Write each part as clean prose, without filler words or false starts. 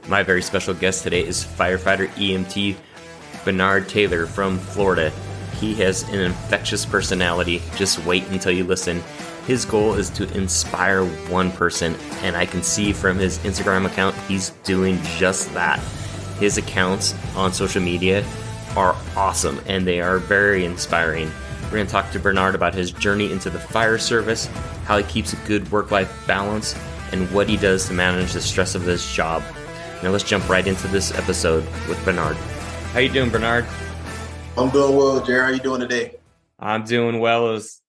My very special guest today is Firefighter EMT Bernard Taylor from Florida. He has an infectious personality. Just wait until you listen. His goal is to inspire one person, and I can see from his Instagram account he's doing just that. His accounts on social media are awesome, and they are very inspiring. We're going to talk to Bernard about his journey into the fire service, how he keeps a good work-life balance, and what he does to manage the stress of his job. Now let's jump right into this episode with Bernard. How you doing, Bernard? I'm doing well, Jerry. How you doing today? I'm doing well as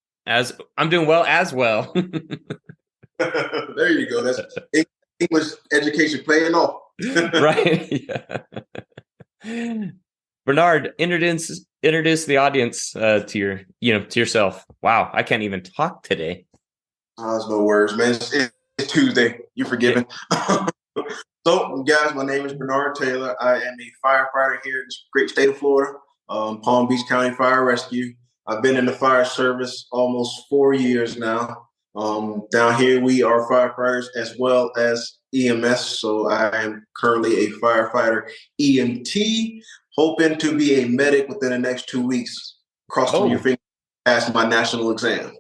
well. There you go. That's English education playing off. Right. Yeah. Bernard, introduce the audience to yourself. Wow, I can't even talk today. There's no words, man. It's Tuesday. You're forgiven. So, guys, my name is Bernard Taylor. I am a firefighter here in the great state of Florida, Palm Beach County Fire Rescue. I've been in the fire service almost 4 years now. Down here, we are firefighters as well as EMS. So I am currently a firefighter EMT, hoping to be a medic within the next 2 weeks. Crossing your fingers, pass my national exam.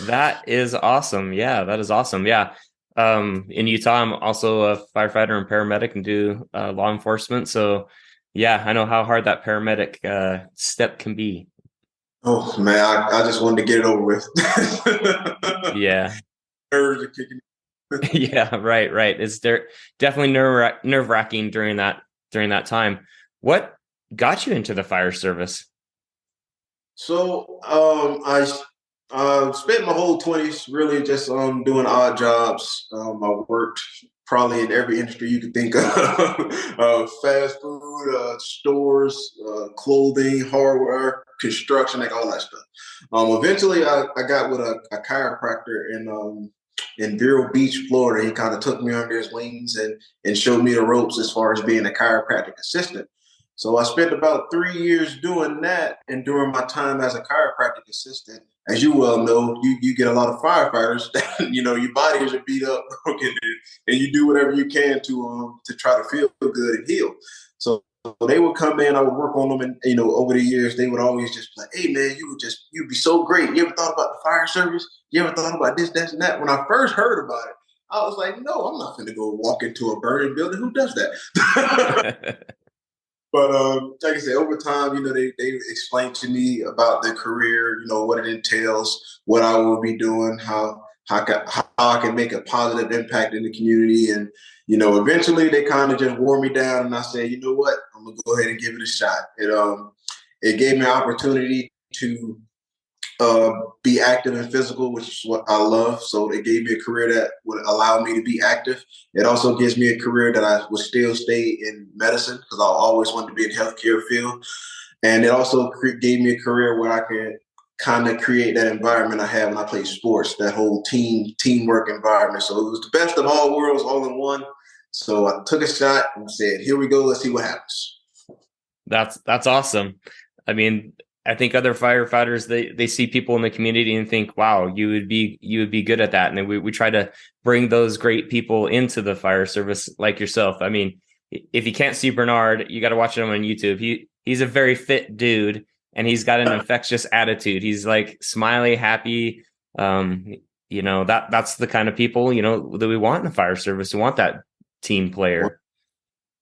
That is awesome. Yeah, that is awesome. Yeah. In Utah, I'm also a firefighter and paramedic and do law enforcement. So yeah, I know how hard that paramedic step can be. Oh man, I just wanted to get it over with. Yeah. Nerves are kicking. Yeah, right. It's definitely nerve-wracking during that time. What got you into the fire service? So I spent my whole 20s really just doing odd jobs. I worked probably in every industry you could think of. Fast food, stores, clothing, hardware, construction, like all that stuff. Eventually, I got with a chiropractor in Vero Beach, Florida. He kind of took me under his wings and showed me the ropes as far as being a chiropractic assistant. So I spent about 3 years doing that. And during my time as a chiropractic assistant, as you well know, you get a lot of firefighters that, your bodies are beat up, and you do whatever you can to try to feel good and heal. So they would come in, I would work on them, and over the years they would always just be like, "Hey man, you'd be so great. You ever thought about the fire service? You ever thought about this, that, and that?" When I first heard about it, I was like, "No, I'm not going to go walk into a burning building. Who does that?" But like I said, over time, they explained to me about their career, what it entails, what I will be doing, how I can make a positive impact in the community. And, eventually they kind of just wore me down. And I said, you know what, I'm going to go ahead and give it a shot. It gave me an opportunity to be active and physical, which is what I love. So it gave me a career that would allow me to be active. It also gives me a career that I would still stay in medicine because I always wanted to be in healthcare field. And it also gave me a career where I could kind of create that environment I had when I played sports, that whole teamwork environment. So it was the best of all worlds all in one. So I took a shot and said, here we go. Let's see what happens. That's awesome. I mean, I think other firefighters, they see people in the community and think, wow, you would be good at that. And we try to bring those great people into the fire service like yourself. I mean, if you can't see Bernard, you got to watch him on YouTube. He's a very fit dude and he's got an infectious attitude. He's like smiley, happy. That's the kind of people, that we want in the fire service. We want that team player.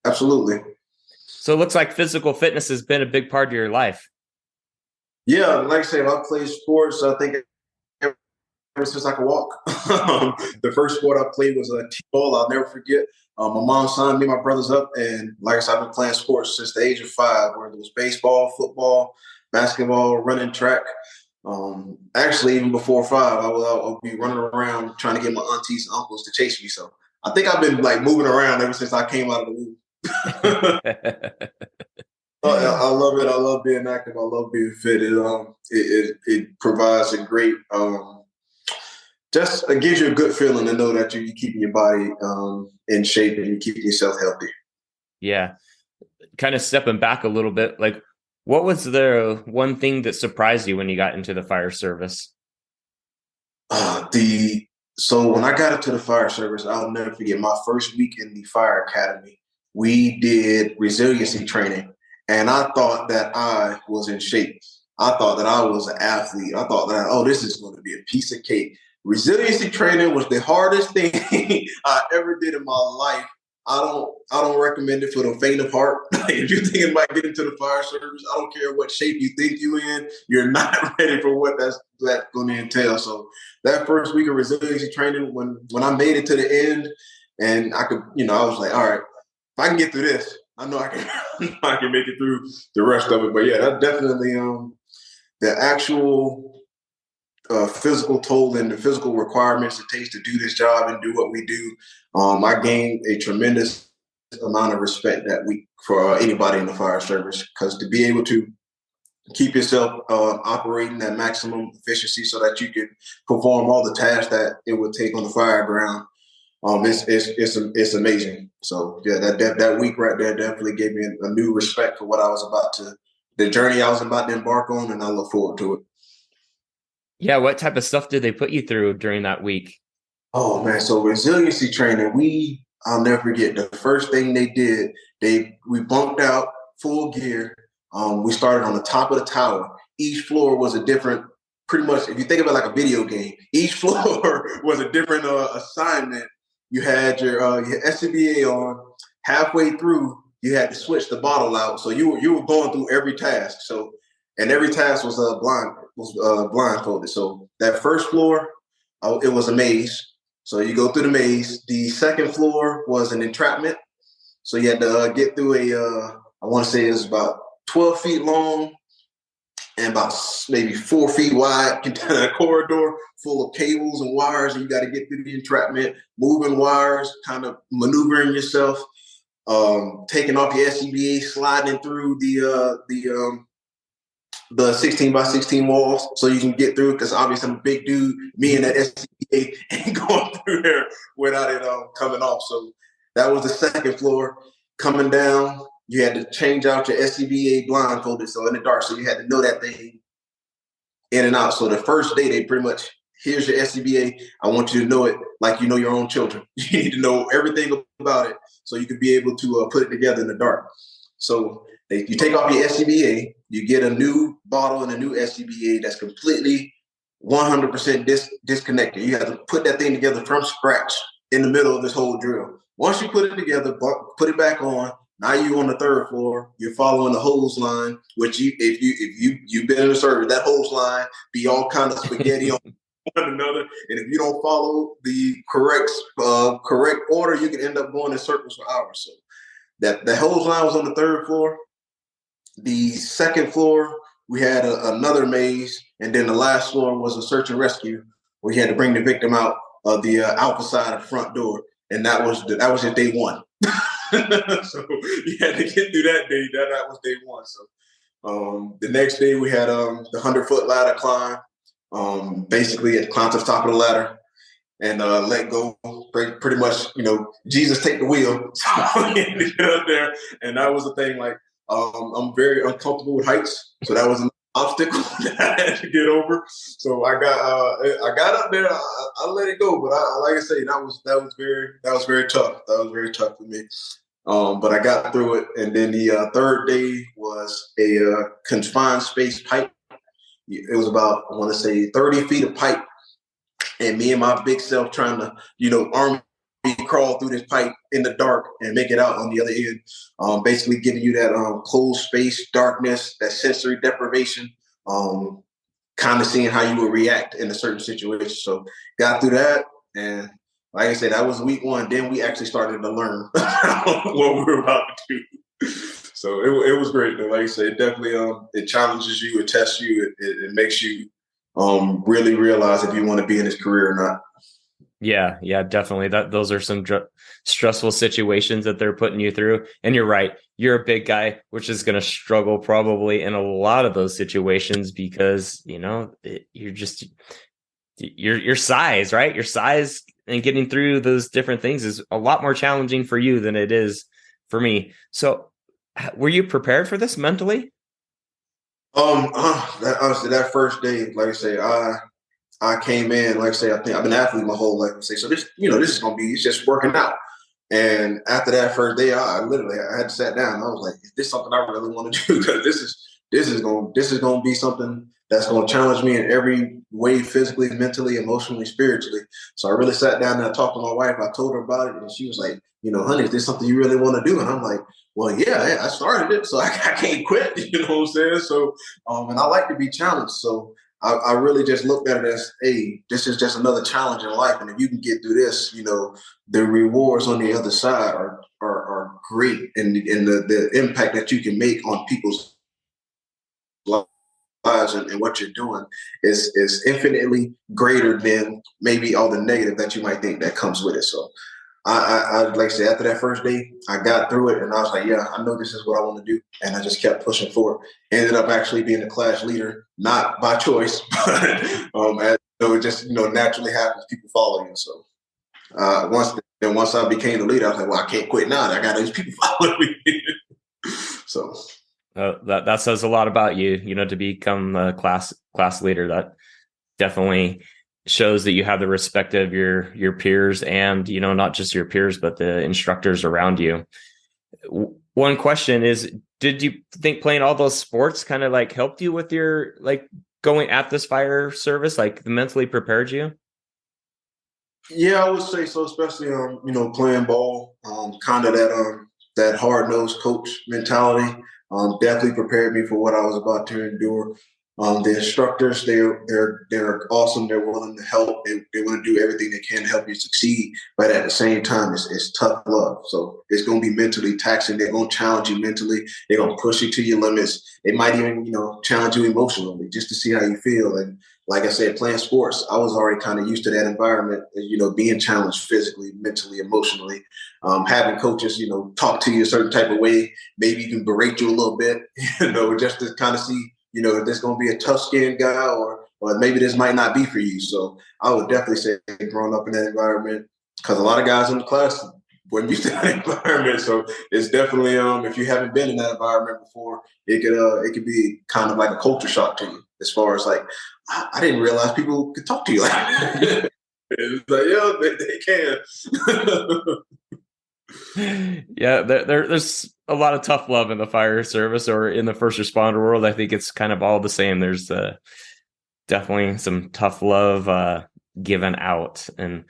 Absolutely. So it looks like physical fitness has been a big part of your life. Yeah, like I said, I played sports. I think ever since I could walk. The first sport I played was T-ball. I'll never forget. My mom signed me and my brothers up, and like I said, I've been playing sports since the age of 5, whether it was baseball, football, basketball, running track. Actually, even before 5, I'll be running around trying to get my aunties and uncles to chase me. So I think I've been like moving around ever since I came out of the womb. I love it. I love being active. I love being fit. It provides a great, it gives you a good feeling to know that you're keeping your body in shape and you're keeping yourself healthy. Yeah. Kind of stepping back a little bit, like what was the one thing that surprised you when you got into the fire service? The So when I got into the fire service, I'll never forget my first week in the fire academy. We did resiliency training, and I thought that I was in shape. I thought that I was an athlete. I thought that, oh, this is going to be a piece of cake. Resiliency training was the hardest thing I ever did in my life. I don't recommend it for the faint of heart. If you're thinking about getting into the fire service, I don't care what shape you think you're in, you're not ready for what that's going to entail. So that first week of resiliency training, when I made it to the end, and I could, I was like, all right, if I can get through this, I know I can. I can make it through the rest of it. But yeah, that definitely the actual physical toll and the physical requirements it takes to do this job and do what we do. I gained a tremendous amount of respect that week for anybody in the fire service, because to be able to keep yourself operating at maximum efficiency so that you can perform all the tasks that it would take on the fire ground. It's amazing. So yeah, that week right there definitely gave me a new respect for what I was the journey I was about to embark on, and I look forward to it. Yeah, what type of stuff did they put you through during that week? Oh man, so resiliency training, I'll never forget the first thing they did, we bumped out full gear. We started on the top of the tower. Each floor was a different, pretty much, if you think about it like a video game, each floor was a different assignment. You had your SCBA on. Halfway through, you had to switch the bottle out. So you were going through every task. So, and every task was blindfolded. So that first floor, it was a maze. So you go through the maze. The second floor was an entrapment. So you had to get through I want to say it was about 12 feet long and about maybe 4 feet wide corridor full of cables and wires. And you got to get through the entrapment, moving wires, kind of maneuvering yourself, taking off your SCBA, sliding through the 16 by 16 walls so you can get through, because obviously I'm a big dude. Me and that SCBA ain't going through there without it coming off. So that was the second floor. Coming down, you had to change out your SCBA blindfolded, so in the dark. So you had to know that thing in and out. So the first day, they pretty much, here's your SCBA. I want you to know it like you know your own children. You need to know everything about it so you can be able to put it together in the dark. So you take off your SCBA, you get a new bottle and a new SCBA that's completely 100% disconnected. You have to put that thing together from scratch in the middle of this whole drill. Once you put it together, put it back on. Now you're on the third floor. You're following the hose line, which you've been in the service, that hose line be all kind of spaghetti on one another. And if you don't follow the correct order, you can end up going in circles for hours. So that hose line was on the third floor. The second floor, we had another maze, and then the last floor was a search and rescue, where you had to bring the victim out of the alpha side of the front door, and that was just day one. So you had to get through that day. That was day one. So the next day we had the 100-foot ladder climb. Basically, it climbed to the top of the ladder and let go. Pretty much, Jesus take the wheel. So we had to get up there, and that was the thing. Like, I'm very uncomfortable with heights, so that was an obstacle that I had to get over. So I got up there. I let it go, but like I say, that was very tough. That was very tough for me. But I got through it, and then the third day was a confined space pipe. It was about, I want to say, 30 feet of pipe, and me and my big self trying to, arm crawl through this pipe in the dark and make it out on the other end. Basically giving you that closed space, darkness, that sensory deprivation, kind of seeing how you would react in a certain situation. So got through that, and like I said, that was week one. Then we actually started to learn what we were about to do. So it was great. Like I said, it definitely it challenges you, it tests you, it makes you really realize if you want to be in this career or not. Yeah, definitely. Those are some stressful situations that they're putting you through. And you're right. You're a big guy, which is going to struggle probably in a lot of those situations because, you're just your size, right? Your size and getting through those different things is a lot more challenging for you than it is for me. So were you prepared for this mentally? Honestly, that first day, like I say, I came in, like I say, I think I've been an athlete my whole life. Say, so this, this is gonna be it's just working out. And after that first day, I had to sit down. I was like, is this something I really want to do? Because this is gonna be something that's gonna challenge me in every way, physically, mentally, emotionally, spiritually. So I really sat down and I talked to my wife. I told her about it, and she was like, honey, is this something you really want to do? And I'm like, well, yeah, I started it, so I can't quit. You know what I'm saying? So, and I like to be challenged. So I really just looked at it as, hey, this is just another challenge in life. And if you can get through this, the rewards on the other side are great. And the impact that you can make on people's lives and what you're doing is infinitely greater than maybe all the negative that you might think that comes with it. So I like I said, after that first day, I got through it and I was like, yeah, I know this is what I want to do. And I just kept pushing forward. Ended up actually being the class leader, not by choice, but it just, naturally happens. People follow you. So once I became the leader, I was like, well, I can't quit now. I got these people following me. So that says a lot about you, to become a class leader. That definitely shows that you have the respect of your peers and, not just your peers, but the instructors around you. One question is, did you think playing all those sports kind of like helped you with your, like going at this fire service, like mentally prepared you? Yeah, I would say so, especially playing ball, kind of that hard nosed coach mentality. Definitely prepared me for what I was about to endure. The instructors, they're awesome. They're willing to help. They want to do everything they can to help you succeed. But at the same time, it's tough love. So it's going to be mentally taxing. They're going to challenge you mentally. They're going to push you to your limits. They might even challenge you emotionally just to see how you feel. And like I said, playing sports, I was already kind of used to that environment, being challenged physically, mentally, emotionally, having coaches, talk to you a certain type of way, maybe even berate you a little bit, just to kind of see, if there's going to be a tough skinned guy or maybe this might not be for you. So I would definitely say growing up in that environment, because a lot of guys in the class weren't used to that environment. So it's definitely, if you haven't been in that environment before, it could be kind of like a culture shock to you as far as like, I didn't realize people could talk to you like that. It's like, yeah, they can. Yeah, there's a lot of tough love in the fire service or in the first responder world. I think it's kind of all the same. There's definitely some tough love given out, and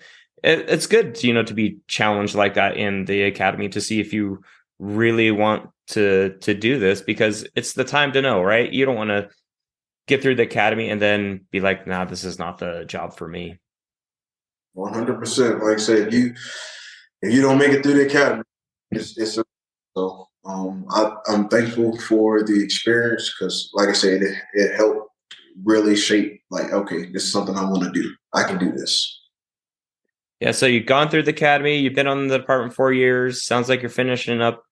it's good, to be challenged like that in the academy to see if you really want to do this, because it's the time to know, right? You don't want to get through the academy and then be like, nah, this is not the job for me. 100%. Like I said, if you don't make it through the academy, it's so. I'm thankful for the experience because, like I said, it helped really shape. Like, okay, this is something I want to do. I can do this. Yeah. So you've gone through the academy. You've been on the department 4 years. Sounds like you're finishing up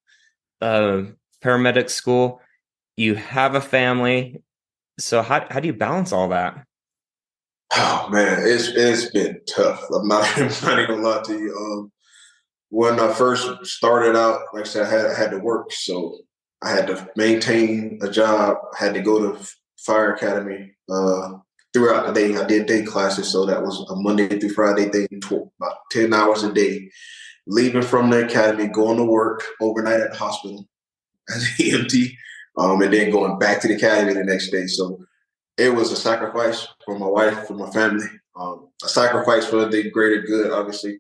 paramedic school. You have a family. So how do you balance all that? Oh man, it's been tough. I'm not even gonna lie to you. When I first started out, like I said, I had to work, so I had to maintain a job. I had to go to fire academy throughout the day. I did day classes, so that was a Monday through Friday thing, about 10 hours a day. Leaving from the academy, going to work overnight at the hospital as an EMT, and then going back to the academy the next day. So it was a sacrifice for my wife, for my family, a sacrifice for the greater good, obviously.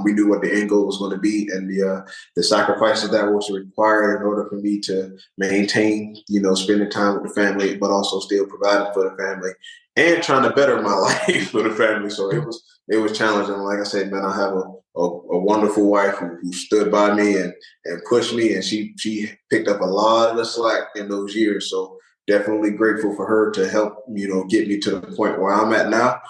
We knew what the end goal was going to be, and the sacrifices that was required in order for me to maintain, spending time with the family, but also still providing for the family and trying to better my life for the family. So it was challenging. Like I said, man, I have a wonderful wife who stood by me and pushed me, and she picked up a lot of the slack in those years. So definitely grateful for her to help, get me to the point where I'm at now.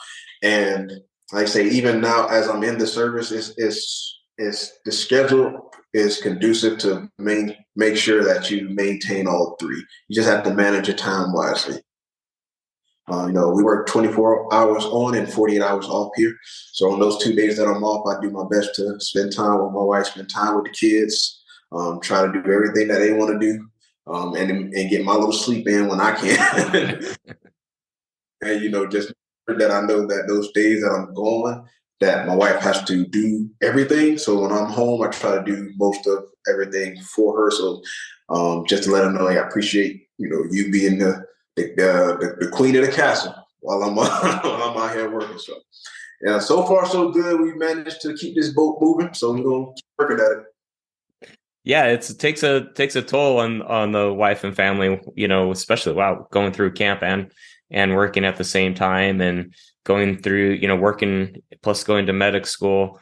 And like I say, even now as I'm in the service, it's the schedule is conducive to make sure that you maintain all three. You just have to manage your time wisely. We work 24 hours on and 48 hours off here. So on those 2 days that I'm off, I do my best to spend time with my wife, spend time with the kids, try to do everything that they want to do, and get my little sleep in when I can. And just that I know that those days that I'm gone, that my wife has to do everything. So when I'm home, I try to do most of everything for her. So just to let her know, like, I appreciate you being the queen of the castle while I'm while I'm out here working. So yeah, so far so good. We managed to keep this boat moving, so we're gonna keep working at it. Yeah, it takes a toll on the wife and family, especially wow, going through camp and working at the same time and going through, working plus going to medic school.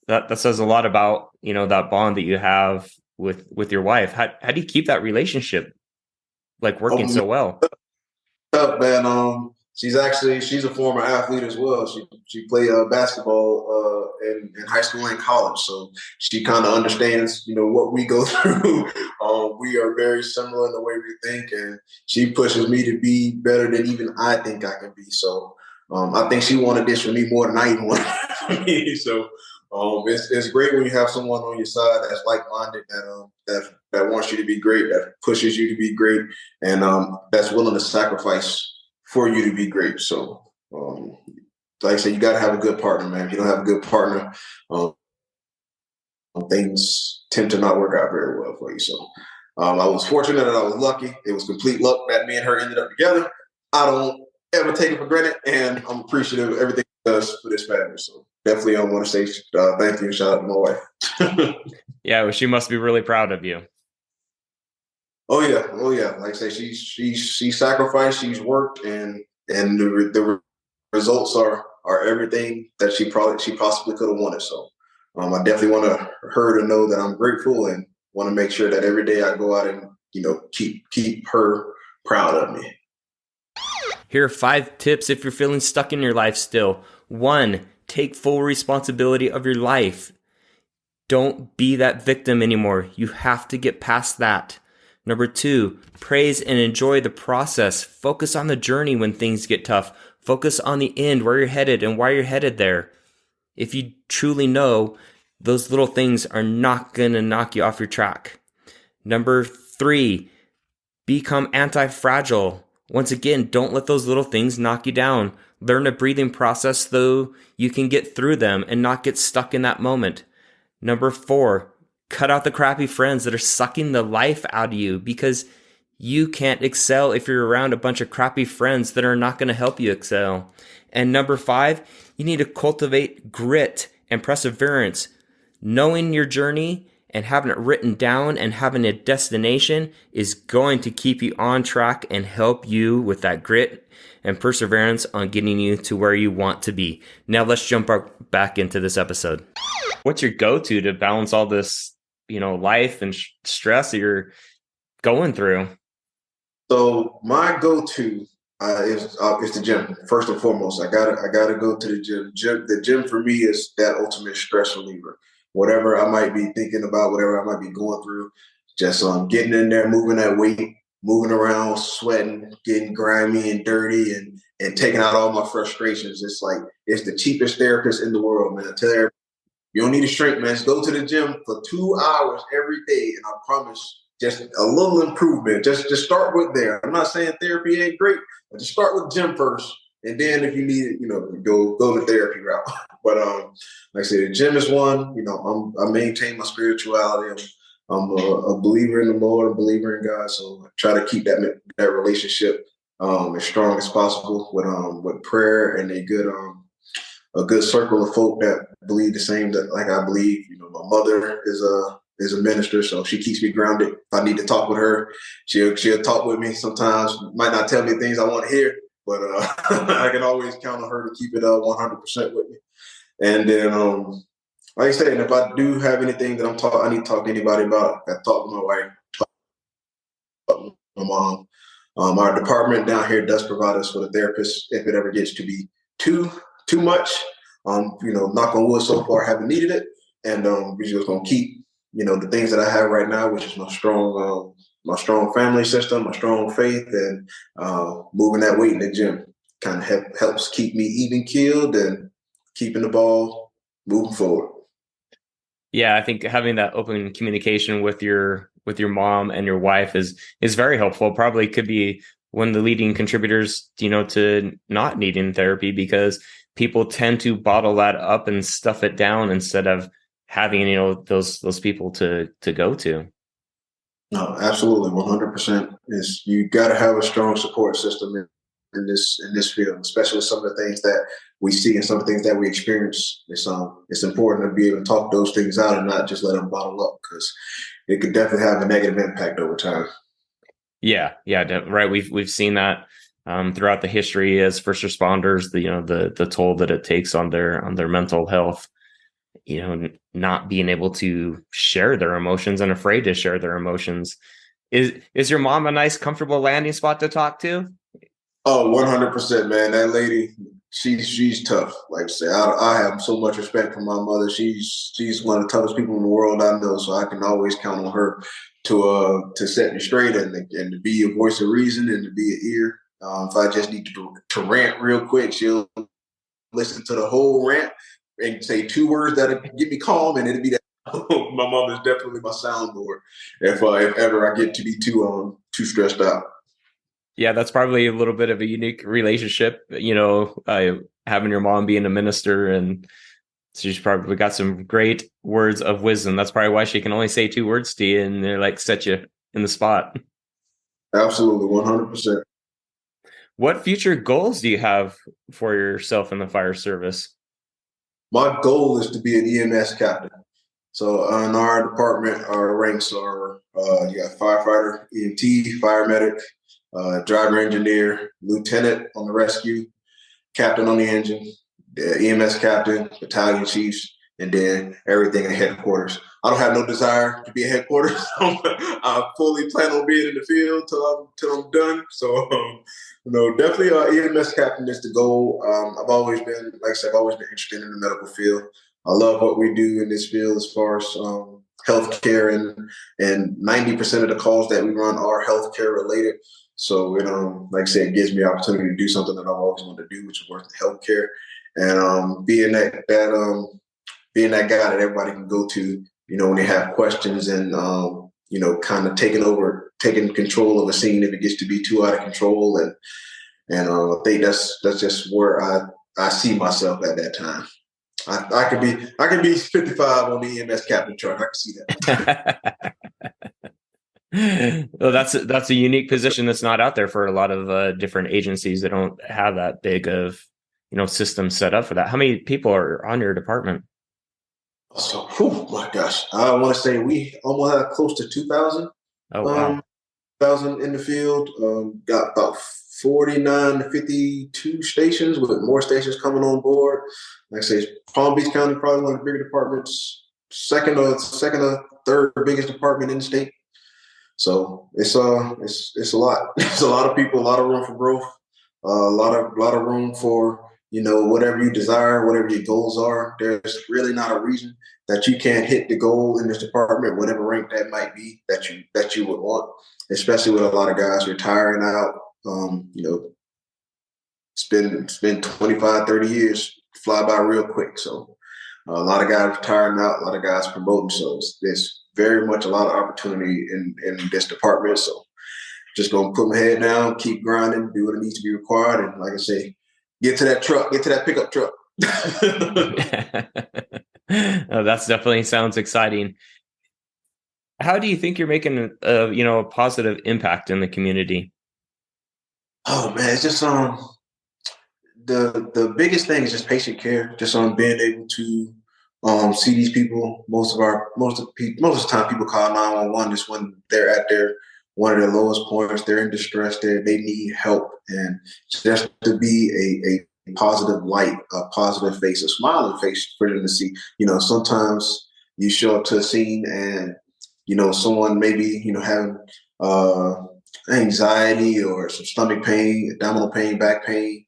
That says a lot about, that bond that you have with your wife. How do you keep that relationship like working Oh, so well? up, man. She's a former athlete as well. She played basketball in high school and college, so she kind of understands what we go through. We are very similar in the way we think, and she pushes me to be better than even I think I can be. So I think she wanted this for me more than I even wanted it for me. So it's great when you have someone on your side that's like minded that wants you to be great, that pushes you to be great, and that's willing to sacrifice for you to be great. So, like I said, you got to have a good partner, man. If you don't have a good partner, um, things tend to not work out very well for you. So, I was fortunate that I was lucky. It was complete luck that me and her ended up together. I don't ever take it for granted, and I'm appreciative of everything she does for this family. So, definitely, I want to say thank you and shout out to my wife. Yeah, well, she must be really proud of you. Oh yeah. Like I say, she sacrificed, she's worked, and the results are everything that she possibly could have wanted. So, I definitely want her to know that I'm grateful and want to make sure that every day I go out and keep her proud of me. Here are 5 tips if you're feeling stuck in your life still. 1, take full responsibility of your life. Don't be that victim anymore. You have to get past that. Number 2, praise and enjoy the process. Focus on the journey when things get tough. Focus on the end, where you're headed and why you're headed there. If you truly know, those little things are not going to knock you off your track. Number 3, become anti-fragile. Once again, don't let those little things knock you down. Learn a breathing process so you can get through them and not get stuck in that moment. Number 4, cut out the crappy friends that are sucking the life out of you, because you can't excel if you're around a bunch of crappy friends that are not going to help you excel. And number 5, you need to cultivate grit and perseverance. Knowing your journey and having it written down and having a destination is going to keep you on track and help you with that grit and perseverance on getting you to where you want to be. Now let's jump back into this episode. What's your go-to to balance all this, life and stress that you're going through? So my go-to is the gym. First and foremost, I gotta go to the gym. The gym for me is that ultimate stress reliever. Whatever I might be thinking about, whatever I might be going through, just getting in there, moving that weight, moving around, sweating, getting grimy and dirty, and taking out all my frustrations. It's the cheapest therapist in the world, man. I tell everybody, you don't need a shrink, man. Just go to the gym for 2 hours every day, and I promise just a little improvement. Just start with there. I'm not saying therapy ain't great, but just start with gym first, and then if you need it, go the therapy route. But like I said, the gym is one. I maintain my spirituality. I'm a believer in the Lord, a believer in God. So I try to keep that relationship as strong as possible with prayer and a good circle of folk that believe the same that like I believe. My mother is a minister, so she keeps me grounded. If I need to talk with her, she'll talk with me sometimes. Might not tell me things I want to hear, but I can always count on her to keep it 100% with me. And then, like I said, if I do have anything that I need to talk to anybody about, I talk to my wife, talk to my mom. Our department down here does provide us with a therapist if it ever gets to be too much. Knock on wood, so far haven't needed it, and we're just gonna keep the things that I have right now, which is my strong family system, my strong faith, and moving that weight in the gym kind of helps keep me even keeled and keeping the ball moving forward. Yeah, I think having that open communication with your mom and your wife is very helpful. Probably could be one of the leading contributors, to not needing therapy, because people tend to bottle that up and stuff it down instead of having, those people to go to. No, absolutely, 100%. Is you got to have a strong support system in this field, especially with some of the things that we see and some of the things that we experience. It's important to be able to talk those things out and not just let them bottle up, because it could definitely have a negative impact over time. Yeah, right. We've seen that throughout the history as first responders. The toll that it takes on their mental health. Not being able to share their emotions and afraid to share their emotions. Is your mom a nice, comfortable landing spot to talk to? Oh, 100%, man. That lady, she's tough. Like I say, I have so much respect for my mother. She's one of the toughest people in the world I know, so I can always count on her to set me straight and to be a voice of reason and to be an ear. If I just need to rant real quick, she'll listen to the whole rant and say two words that'll get me calm, and it'll be that. My mom is definitely my soundboard if ever I get to be too stressed out. Yeah, that's probably a little bit of a unique relationship, having your mom being a minister, and she's probably got some great words of wisdom. That's probably why she can only say two words to you and they're like set you in the spot. Absolutely, 100%. What future goals do you have for yourself in the fire service? My goal is to be an EMS captain. So in our department, our ranks are you got firefighter, EMT, paramedic, driver engineer, lieutenant on the rescue, captain on the engine, the EMS captain, battalion chiefs, and then everything at headquarters. I don't have no desire to be at headquarters. I fully plan on being in the field till I'm done. So, definitely EMS captain is the goal. I've always been, like I said, I've always been interested in the medical field. I love what we do in this field as far as healthcare, and 90% of the calls that we run are healthcare related. So, like I said, it gives me the opportunity to do something that I've always wanted to do, which is work in healthcare, and being that guy that everybody can go to, when they have questions, and kind of taking control of a scene if it gets to be too out of control, and I think that's just where I see myself at that time. I could be 55 on the EMS captain chart. I can see that. Well, that's a unique position that's not out there for a lot of different agencies that don't have that big of system set up for that. How many people are on your department? So, oh my gosh, I want to say we almost have close to 2,000. Oh wow. 1,000 in the field. Got about 49 to 52 stations, with more stations coming on board. Like I say, Palm Beach County probably one of the bigger departments, second or third biggest department in the state. So it's a lot. It's a lot of people, a lot of room for growth, a lot of room for whatever you desire, whatever your goals are. There's really not a reason that you can't hit the goal in this department, whatever rank that might be that you would want. Especially with a lot of guys retiring out. It's been 25, 30 years, fly by real quick. So a lot of guys retiring out, a lot of guys promoting. So there's very much a lot of opportunity in this department. So just gonna put my head down, keep grinding, do what it needs to be required, and like I say, get to that truck, get to that pickup truck. Oh, that's definitely sounds exciting. How do you think you're making a positive impact in the community? Oh man, it's just the biggest thing is just patient care. Just on being able to see these people. Most of the time, people call 911 just when they're at one of their lowest points. They're in distress. They need help, and just to be a positive light, a positive face, a smiling face for them to see. Sometimes you show up to a scene and someone maybe having uh, anxiety or some stomach pain, abdominal pain, back pain,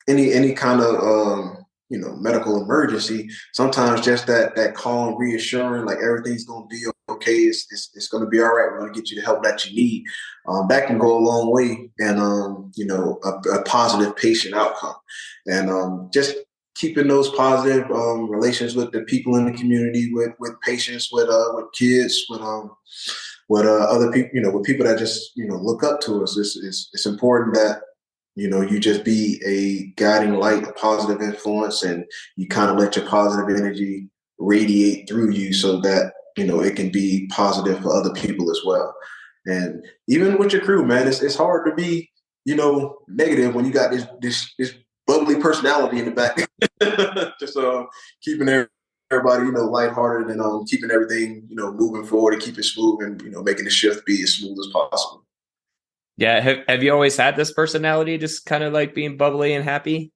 any kind of medical emergency. Sometimes just that calm, reassuring, like everything's going to be okay. It's going to be all right. We're going to get you the help that you need. That can go a long way, and a positive patient outcome, and just keeping those positive relations with the people in the community, with patients, with kids, with other people, with people that just look up to us. It's important that you just be a guiding light, a positive influence, and you kind of let your positive energy radiate through you so that it can be positive for other people as well. And even with your crew, man, it's hard to be negative when you got this bubbly personality in the back. Just keeping everybody lighthearted and keeping everything moving forward and keep it smooth and making the shift be as smooth as possible. Yeah. Have you always had this personality, just kind of like being bubbly and happy?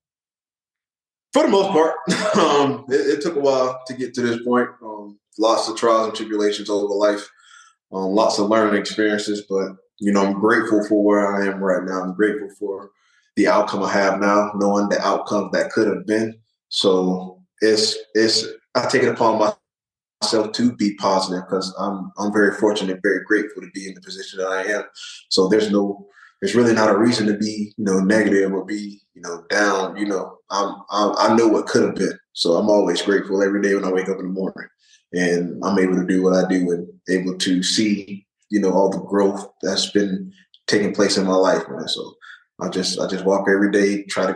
For the most part, it took a while to get to this point. Lots of trials and tribulations over life, lots of learning experiences, but I'm grateful for where I am right now. I'm grateful for the outcome I have now, knowing the outcome that could have been. So I take it upon myself to be positive because I'm very fortunate, very grateful to be in the position that I am. So there's really not a reason to be negative or be down. I know what could have been, so I'm always grateful every day when I wake up in the morning, and I'm able to do what I do and able to see all the growth that's been taking place in my life, man. So I just walk every day, try to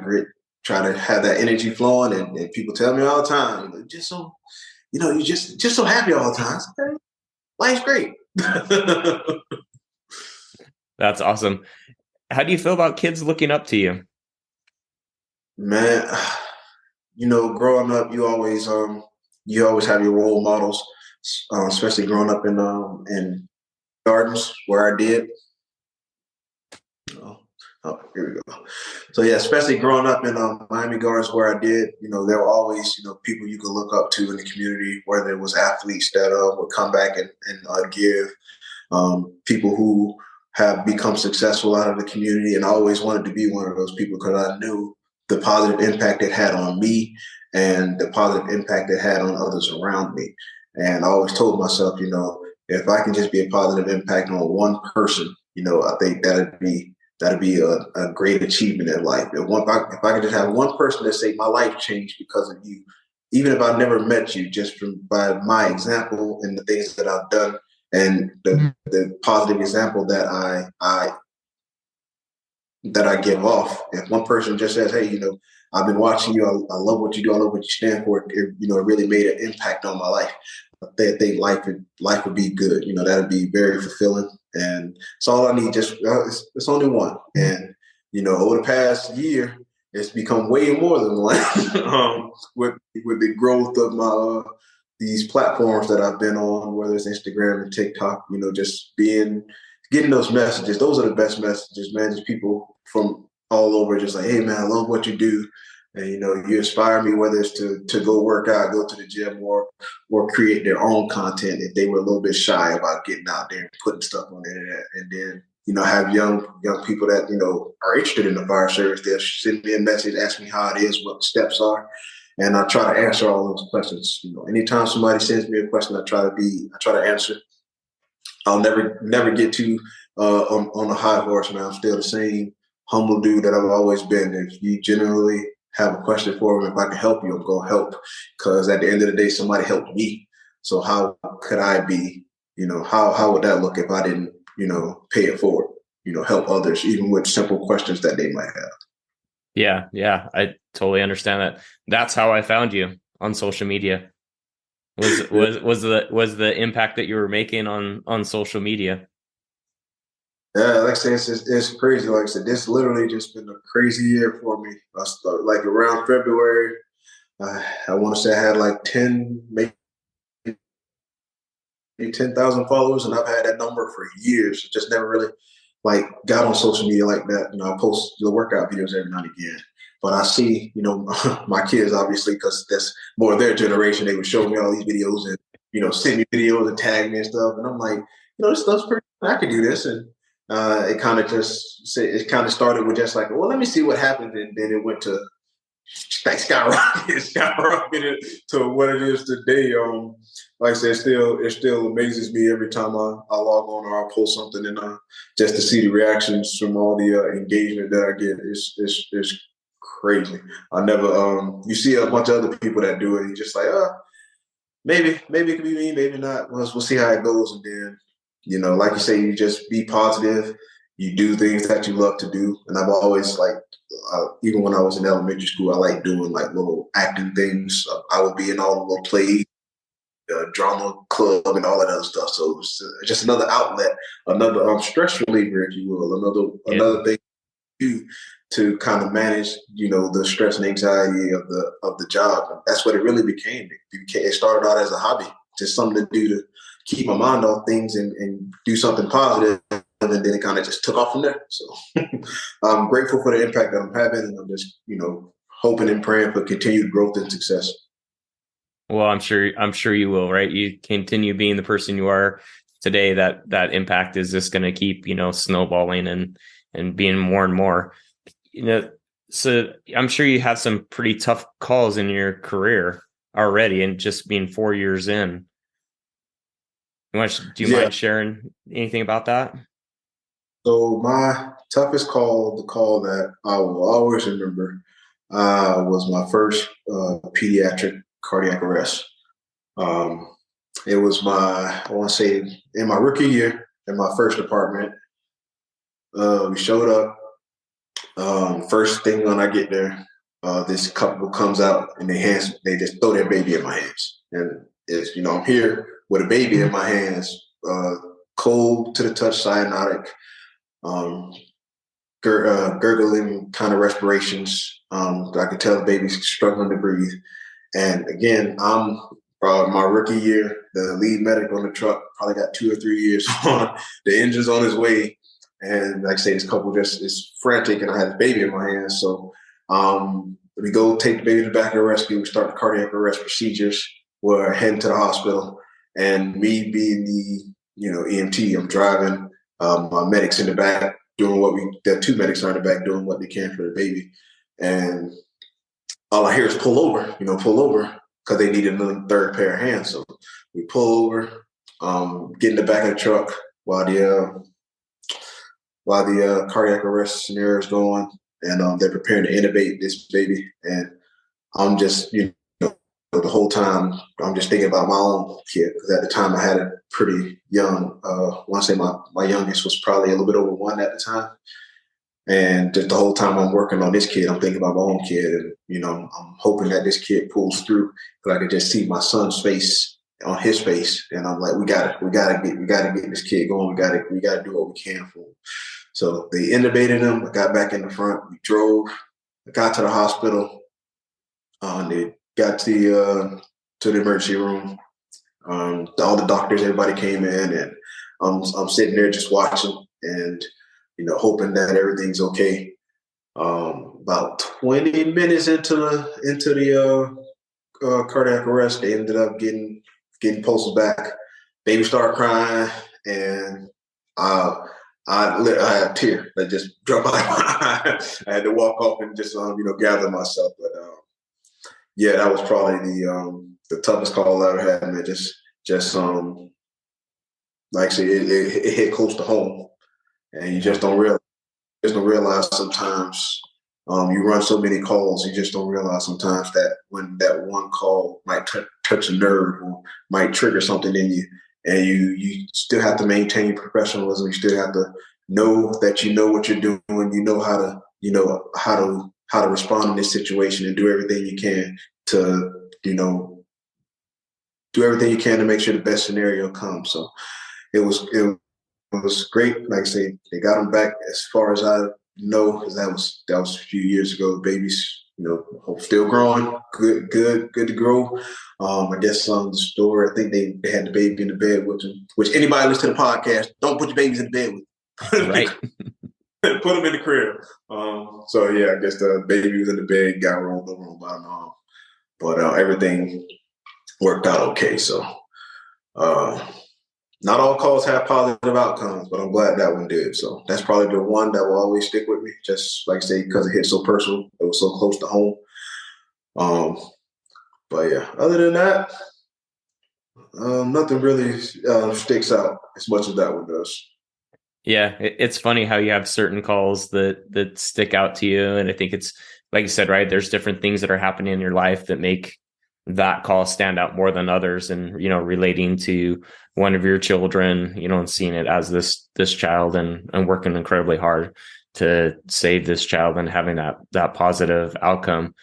have that energy flowing, and people tell me all the time, just so you're just so happy all the time. Okay. Life's great. That's awesome. How do you feel about kids looking up to you? Man, growing up, you always have your role models, especially growing up in gardens where I did. Oh, here we go. So yeah, especially growing up in Miami Gardens where I did, there were always, people you could look up to in the community, whether it was athletes that would come back and give, people who have become successful out of the community. And I always wanted to be one of those people because I knew the positive impact it had on me and the positive impact it had on others around me. And I always told myself, if I can just be a positive impact on one person, I think that'd be a great achievement in life. If I could just have one person that say my life changed because of you, even if I never met you, just by my example and the things that I've done and the positive example that I give off. If one person just says, "Hey, I've been watching you. I love what you do. I love what you stand for," it really made an impact on my life. I think life would be good. That'd be very fulfilling. And it's all I need. Just it's only one. And over the past year, it's become way more than one. With the growth of my these platforms that I've been on, whether it's Instagram and TikTok, just getting those messages. Those are the best messages, man. Just people from all over, just like, "Hey, man, I love what you do." And you inspire me, whether it's to go work out, go to the gym, or create their own content if they were a little bit shy about getting out there and putting stuff on the internet. And then have young people that are interested in the fire service. They'll send me a message, ask me how it is, what the steps are, and I try to answer all those questions. Anytime somebody sends me a question, I try to answer. I'll never get too on a high horse, man. I'm still the same humble dude that I've always been. If you genuinely have a question for me, if I can help you, I'm gonna help. Because at the end of the day, somebody helped me. So how could I be? How would that look if I didn't, pay it forward? Help others, even with simple questions that they might have. Yeah, I totally understand that. That's how I found you on social media. Was the impact that you were making on social media? Yeah, like I said, it's crazy. Like I said, this literally just been a crazy year for me. I started like around February. I want to say I had like 10,000 followers, and I've had that number for years. Just never really like got on social media like that. I post the workout videos every now and again. But I see, my kids obviously, because that's more of their generation. They would show me all these videos and send me videos and tag me and stuff, and I'm like, this stuff's pretty. I could do this, and it kind of started with just like, well, let me see what happens, and then it went to skyrocketed to what it is today. Like I said, it still amazes me every time I log on or I post something, and just to see the reactions from all the engagement that I get is crazy. I never you see a bunch of other people that do it. You're just like, maybe it could be me, maybe not. We'll see how it goes. And then, like you say, you just be positive. You do things that you love to do. And I've always like, even when I was in elementary school, I like doing like little acting things. I would be in all the little plays, drama club, and all that other stuff. So it was just another outlet, another stress reliever, if you will, another thing to kind of manage, the stress and anxiety of the job. And that's what it really became. It started out as a hobby, just something to do to keep my mind off things and do something positive. And then it kind of just took off from there. So I'm grateful for the impact that I'm having, and I'm just, hoping and praying for continued growth and success. Well, I'm sure you will, right? You continue being the person you are today. That impact is just going to keep, snowballing and being more and more. So I'm sure you have some pretty tough calls in your career already, and just being 4 years in. Do you mind sharing anything about that? So my toughest call, the call that I will always remember, was my first pediatric cardiac arrest. It was I want to say, in my rookie year in my first department. We showed up. First thing when I get there, this couple comes out and they just throw their baby in my hands. And I'm here with a baby in my hands, cold to the touch, cyanotic, gurgling kind of respirations. I could tell the baby's struggling to breathe. And again, I'm my rookie year, the lead medic on the truck, probably got 2 or 3 years on. The engine's on his way. And like I say, this couple just is frantic, and I had the baby in my hands. So we go take the baby to the back of the rescue. We start the cardiac arrest procedures. We're heading to the hospital. And me being the EMT, I'm driving. My medics in the back doing the 2 medics are in the back doing what they can for the baby. And all I hear is pull over, because they need another 3rd pair of hands. So we pull over, get in the back of the truck while the cardiac arrest scenario is going, and they're preparing to intubate this baby. And I'm just, the whole time I'm just thinking about my own kid, because at the time I had a pretty young. I want to say my youngest was probably a little bit over 1 at the time. And just the whole time I'm working on this kid, I'm thinking about my own kid, and I'm hoping that this kid pulls through, because I could just see my son's face on his face, and I'm like, we gotta get this kid going. We gotta do what we can for him. So they intubated him. I got back in the front. We drove. I got to the hospital. They got to the emergency room. All the doctors, everybody came in, and I'm sitting there just watching and hoping that everything's okay. About 20 minutes into the cardiac arrest, they ended up getting pulses back. Baby started crying, and I had a tear that just dropped out of my eye. I had to walk off and just gather myself. But yeah, that was probably the toughest call I ever had, man. Just like I said, it hit close to home. And you just don't realize sometimes, you run so many calls, you just don't realize sometimes that when that one call might touch a nerve or might trigger something in you, and you still have to maintain your professionalism. You still have to know that you know what you're doing. You know how to respond in this situation, and do everything you can to make sure the best scenario comes. So it was great. Like I say, they got him back as far as I know, because that was a few years ago. Babies, still growing, good to grow. I guess the story, I think they had the baby in the bed with them, which anybody listen to the podcast, don't put your babies in the bed with them. Right. Put them in the crib. So yeah, I guess the baby was in the bed, got rolled over on my mom. But everything worked out okay. So not all calls have positive outcomes, but I'm glad that one did. So that's probably the one that will always stick with me, just like I say, because it hit so personal. It was so close to home. But yeah, other than that, nothing really sticks out as much as that one does. Yeah, it's funny how you have certain calls that stick out to you, and I think it's like you said, right, there's different things that are happening in your life that make that call stand out more than others. And, relating to one of your children, and seeing it as this child, and working incredibly hard to save this child, and having that positive outcome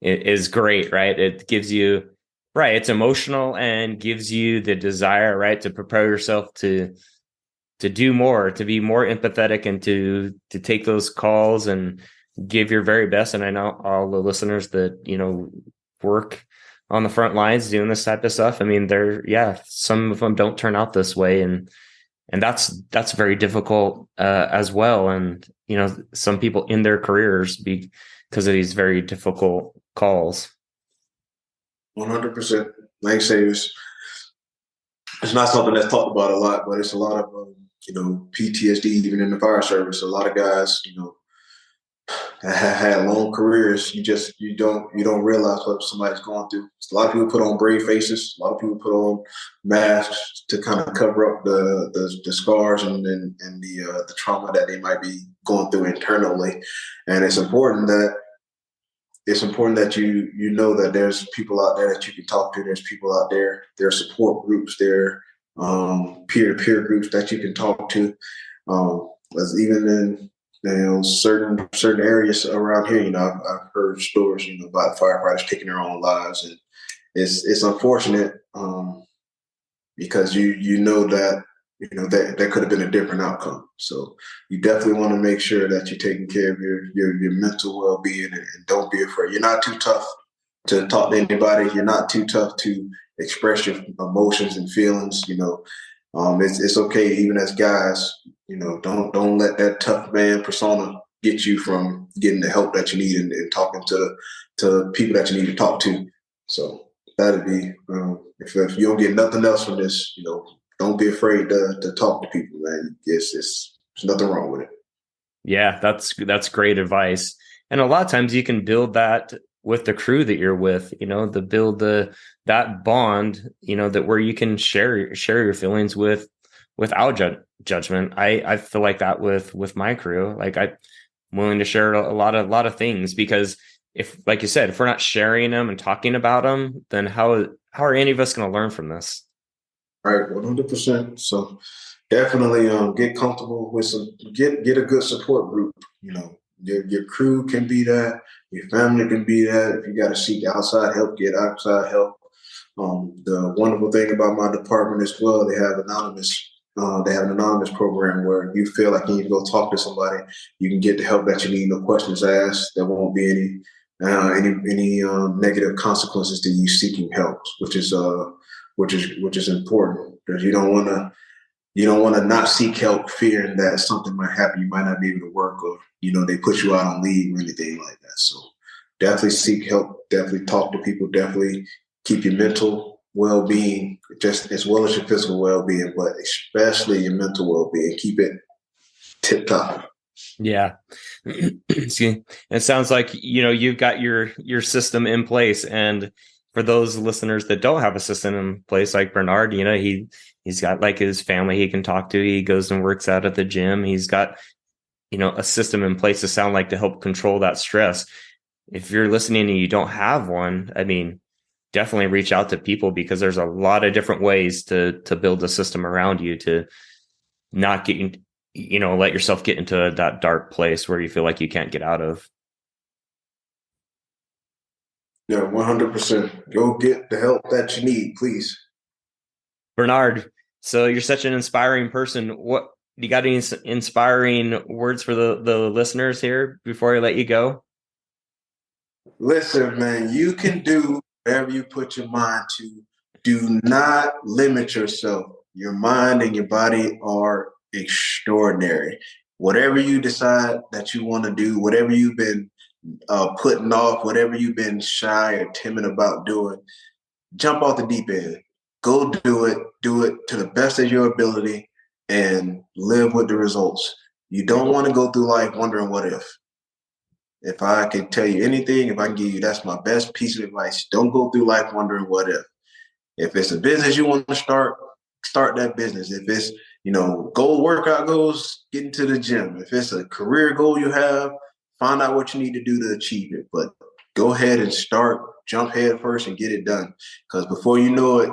is great, right? It gives you, right, it's emotional, and gives you the desire, right, to prepare yourself to do more, to be more empathetic, and to take those calls and give your very best. And I know all the listeners that, work on the front lines doing this type of stuff. I mean, some of them don't turn out this way. And that's very difficult as well. And, some people in their careers because of these very difficult calls. 100%. Like I say, it's not something that's talked about a lot, but it's a lot of PTSD even in the fire service. A lot of guys, that have had long careers. You don't realize what somebody's going through. A lot of people put on brave faces. A lot of people put on masks to kind of cover up the scars and the trauma that they might be going through internally. And it's important that you know that there's people out there that you can talk to. There's people out there. There are support groups. There are peer-to-peer groups that you can talk to. As even in certain areas around here, I've heard stories, about firefighters taking their own lives, and it's unfortunate because you know that that could have been a different outcome. So you definitely want to make sure that you're taking care of your mental well-being, and don't be afraid. You're not too tough to talk to anybody. You're not too tough to express your emotions and feelings. It's okay, even as guys. Don't let that tough man persona get you from getting the help that you need, and talking to people that you need to talk to. So that'd be if you don't get nothing else from this, don't be afraid to talk to people, man. There's nothing wrong with it. Yeah, that's great advice. And a lot of times you can build that with the crew that you're with, to build that bond, that where you can share your feelings without judgment. I feel like that with my crew. Like, I'm willing to share a lot of things, because if, like you said, if we're not sharing them and talking about them, then how are any of us going to learn from this? Right, 100%. So definitely get comfortable with get a good support group. Your crew can be that, your family can be that. If you got to seek outside help, get outside help. The wonderful thing about my department as well, they have anonymous. They have an anonymous program where you feel like you need to go talk to somebody, you can get the help that you need. No questions asked. There won't be any negative consequences to you seeking help, which is important, because you don't want to not seek help, fearing that something might happen. You might not be able to work, or they put you out on leave or anything like that. So definitely seek help. Definitely talk to people. Definitely keep your mental well-being just as well as your physical well-being, but especially your mental well-being. Keep it tip top. Yeah. See, it sounds like, you've got your system in place. And for those listeners that don't have a system in place, like Bernard, he's got like his family he can talk to. He goes and works out at the gym. He's got, a system in place to sound like to help control that stress. If you're listening and you don't have one, I mean, definitely reach out to people, because there's a lot of different ways to build a system around you to not get, let yourself get into that dark place where you feel like you can't get out of. Yeah, 100%. Go get the help that you need, please. Bernard, so you're such an inspiring person. What you got? Any inspiring words for the listeners here before I let you go? Listen, man, you can do whatever you put your mind to. Do not limit yourself. Your mind and your body are extraordinary. Whatever you decide that you want to do, whatever you've been putting off, whatever you've been shy or timid about doing, jump off the deep end. Go do it. Do it to the best of your ability and live with the results. You don't want to go through life wondering what if. If I can tell you anything, if I can give you, that's my best piece of advice. Don't go through life wondering what if. If it's a business you want to start that business. If it's, goal workout goals, get into the gym. If it's a career goal you have, find out what you need to do to achieve it. But go ahead and start, jump head first and get it done. Because before you know it,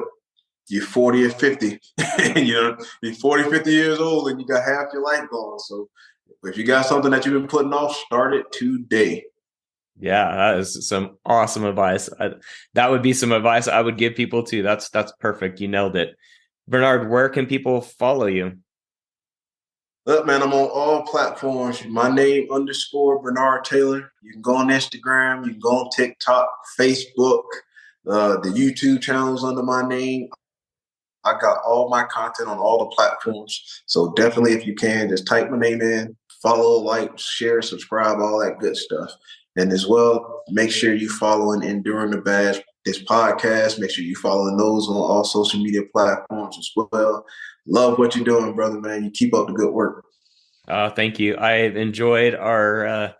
you're 40 or 50, you're 40, 50 years old and you got half your life gone. So if you got something that you've been putting off, start it today. Yeah, that is some awesome advice. That would be some advice I would give people too. That's perfect. You nailed it. Bernard, where can people follow you? Look, man, I'm on all platforms. My name _ Bernard Taylor. You can go on Instagram. You can go on TikTok, Facebook, the YouTube channels under my name. I got all my content on all the platforms. So definitely, if you can, just type my name in, follow, like, share, subscribe, all that good stuff. And as well, make sure you following Enduring the Badge, this podcast. Make sure you following those on all social media platforms as well. Love what you're doing, brother, man. You keep up the good work. Thank you. I've enjoyed our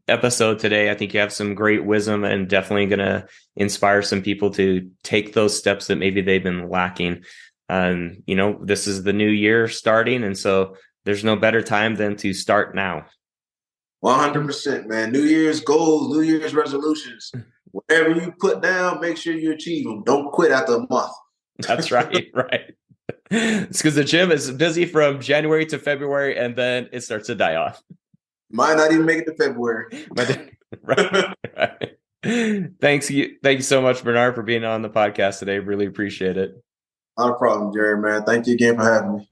episode today. I think you have some great wisdom and definitely going to inspire some people to take those steps that maybe they've been lacking. This is the new year starting, and so there's no better time than to start now. 100%, man. New Year's goals, New Year's resolutions. Whatever you put down, make sure you achieve them. Don't quit after a month. That's right, right. It's because the gym is busy from January to February, and then it starts to die off. Might not even make it to February. Right. Thank you so much, Bernard, for being on the podcast today. Really appreciate it. Not a problem, Jerry, man. Thank you again for having me.